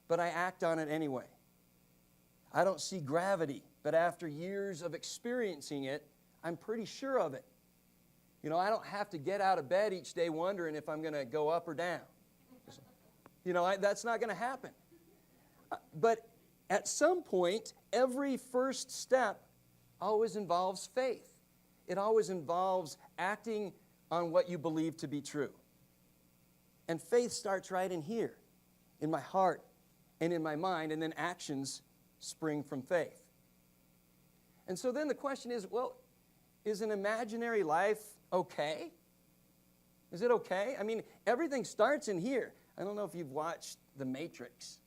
but I act on it anyway. I don't see gravity, but after years of experiencing it, I'm pretty sure of it. You know, I don't have to get out of bed each day wondering if I'm going to go up or down. You know, that's not going to happen. But at some point, every first step always involves faith. It always involves acting on what you believe to be true. And faith starts right in here, in my heart and in my mind, and then actions spring from faith. And so then the question is, well, is an imaginary life okay? Is it okay? I mean, everything starts in here. I don't know if you've watched The Matrix,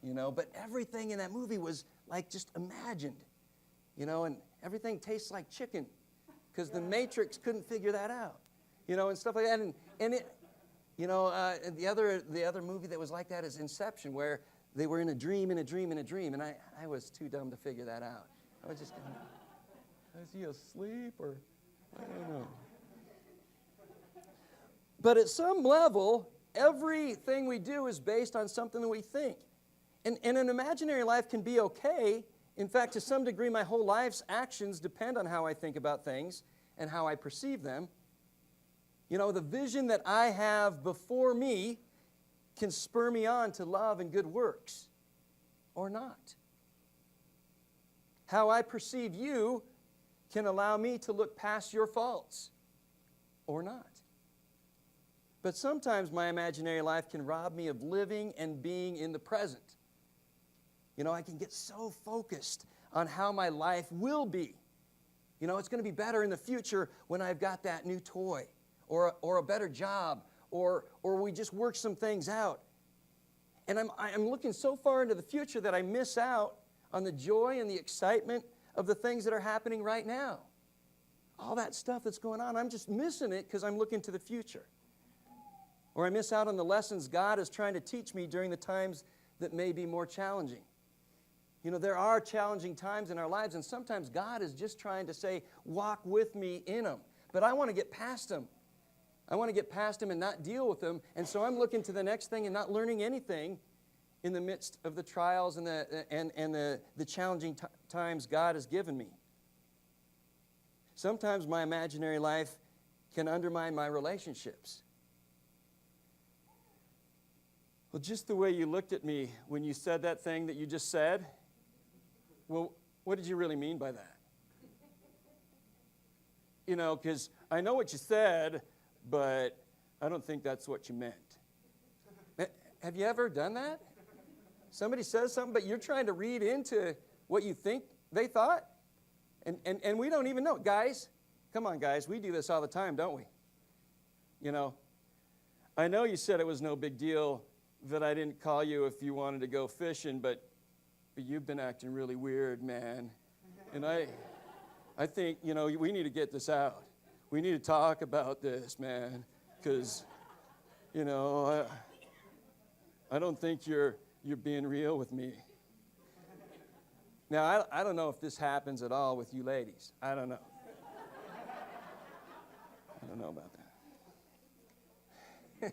you know, but everything in that movie was like just imagined, you know, and everything tastes like chicken because the Matrix couldn't figure that out, you know, and stuff like that. And it, you know, the other movie that was like that is Inception, where they were in a dream, and I was too dumb to figure that out. I was just going, is he asleep or I don't know. But at some level, everything we do is based on something that we think. And an imaginary life can be okay. In fact, to some degree, my whole life's actions depend on how I think about things and how I perceive them. You know, the vision that I have before me can spur me on to love and good works, or not. How I perceive you can allow me to look past your faults, or not. But sometimes my imaginary life can rob me of living and being in the present. You know, I can get so focused on how my life will be. You know, it's going to be better in the future when I've got that new toy, or a better job, or we just work some things out. And I'm looking so far into the future that I miss out on the joy and the excitement of the things that are happening right now. All that stuff that's going on, I'm just missing it because I'm looking to the future. Or I miss out on the lessons God is trying to teach me during the times that may be more challenging. You know, there are challenging times in our lives, and sometimes God is just trying to say, walk with me in them. But I want to get past them. I want to get past them and not deal with them. And so I'm looking to the next thing and not learning anything in the midst of the trials and the challenging times God has given me. Sometimes my imaginary life can undermine my relationships. Well, just the way you looked at me when you said that thing that you just said, well, what did you really mean by that? You know, because I know what you said, but I don't think that's what you meant. Have you ever done that? Somebody says something, but you're trying to read into what you think they thought? And we don't even know. Guys, come on, guys. We do this all the time, don't we? You know, I know you said it was no big deal that I didn't call you if you wanted to go fishing, but you've been acting really weird, man. And I think, you know, we need to get this out. We need to talk about this, man, because, you know, I don't think you're being real with me. Now, I don't know if this happens at all with you ladies. I don't know. I don't know about that.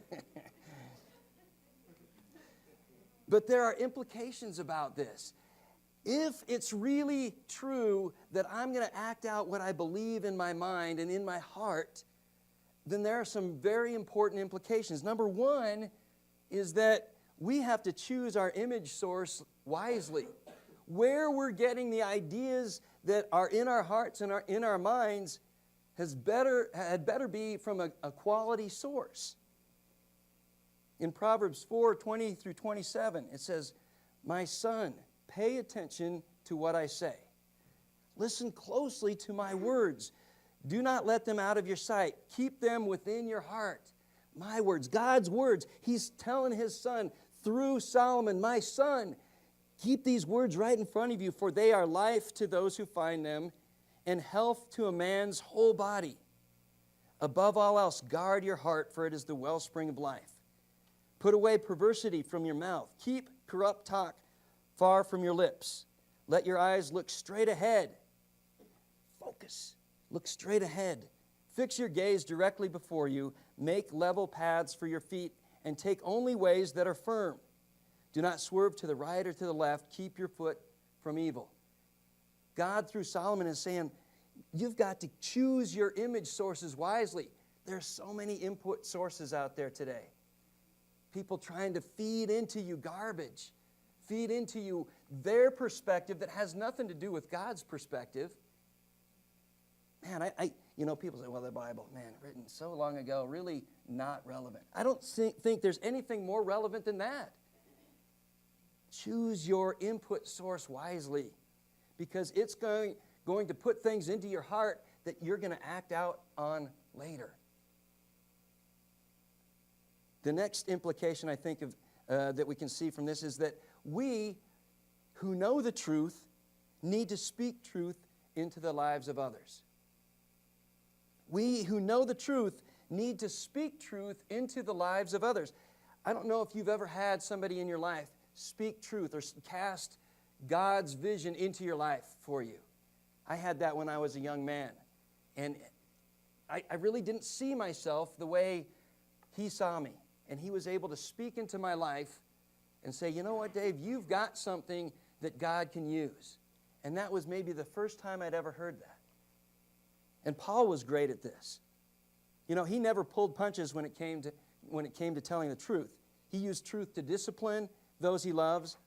But there are implications about this. If it's really true that I'm going to act out what I believe in my mind and in my heart, then there are some very important implications. Number one is that we have to choose our image source wisely. Where we're getting the ideas that are in our hearts and in our minds had better be from a quality source. In Proverbs 4:20 through 27, it says, "My son, pay attention to what I say. Listen closely to my words. Do not let them out of your sight. Keep them within your heart." My words, God's words. He's telling his son through Solomon, "My son, keep these words right in front of you, for they are life to those who find them and health to a man's whole body. Above all else, guard your heart, for it is the wellspring of life. Put away perversity from your mouth. Keep corrupt talk far from your lips. Let your eyes look straight ahead." Focus. Look straight ahead. "Fix your gaze directly before you. Make level paths for your feet, and take only ways that are firm. Do not swerve to the right or to the left. Keep your foot from evil. God, through Solomon, is saying, you've got to choose your image sources wisely. There's so many input sources out there today. People trying to feed into you garbage, feed into you their perspective that has nothing to do with God's perspective. Man, people say, well, the Bible, man, written so long ago, really not relevant. I don't think there's anything more relevant than that. Choose your input source wisely, because it's going to put things into your heart that you're going to act out on later. The next implication I think of that we can see from this is that we who know the truth need to speak truth into the lives of others. We who know the truth need to speak truth into the lives of others. I don't know if you've ever had somebody in your life speak truth or cast God's vision into your life for you. I had that when I was a young man. And I really didn't see myself the way he saw me. And he was able to speak into my life and say, you know what, Dave, you've got something that God can use. And that was maybe the first time I'd ever heard that. And Paul was great at this. You know, he never pulled punches when it came to telling the truth. He used truth to discipline those he loves,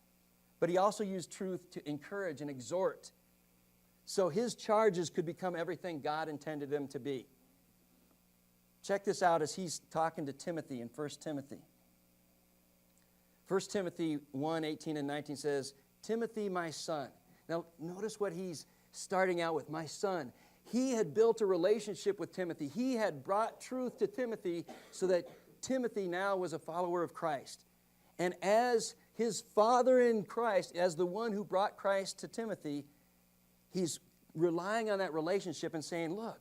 but he also used truth to encourage and exhort. So his charges could become everything God intended them to be. Check this out as he's talking to Timothy in 1 Timothy. 1 Timothy 1:18 and 19 says, Timothy, my son. Now, notice what he's starting out with, my son. He had built a relationship with Timothy. He had brought truth to Timothy so that Timothy now was a follower of Christ. And as his father in Christ, as the one who brought Christ to Timothy, he's relying on that relationship and saying, look,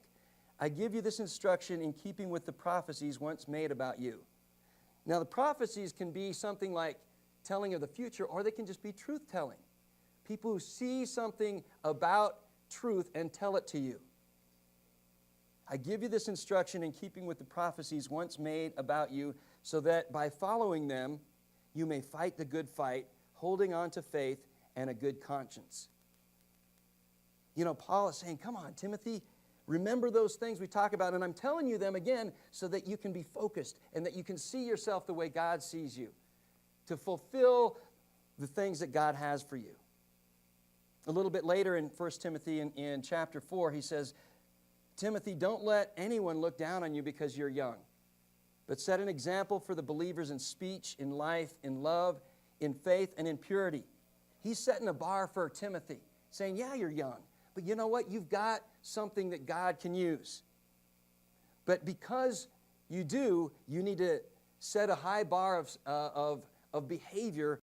I give you this instruction in keeping with the prophecies once made about you. Now, the prophecies can be something like telling of the future, or they can just be truth-telling. People who see something about truth and tell it to you. I give you this instruction in keeping with the prophecies once made about you, so that by following them, you may fight the good fight, holding on to faith and a good conscience. You know, Paul is saying, come on, Timothy, remember those things we talk about, and I'm telling you them again so that you can be focused and that you can see yourself the way God sees you, to fulfill the things that God has for you. A little bit later in 1 Timothy in chapter 4, he says, Timothy, don't let anyone look down on you because you're young, but set an example for the believers in speech, in life, in love, in faith, and in purity. He's setting a bar for Timothy, saying, yeah, you're young, but you know what? You've got something that God can use. But because you do, you need to set a high bar of behavior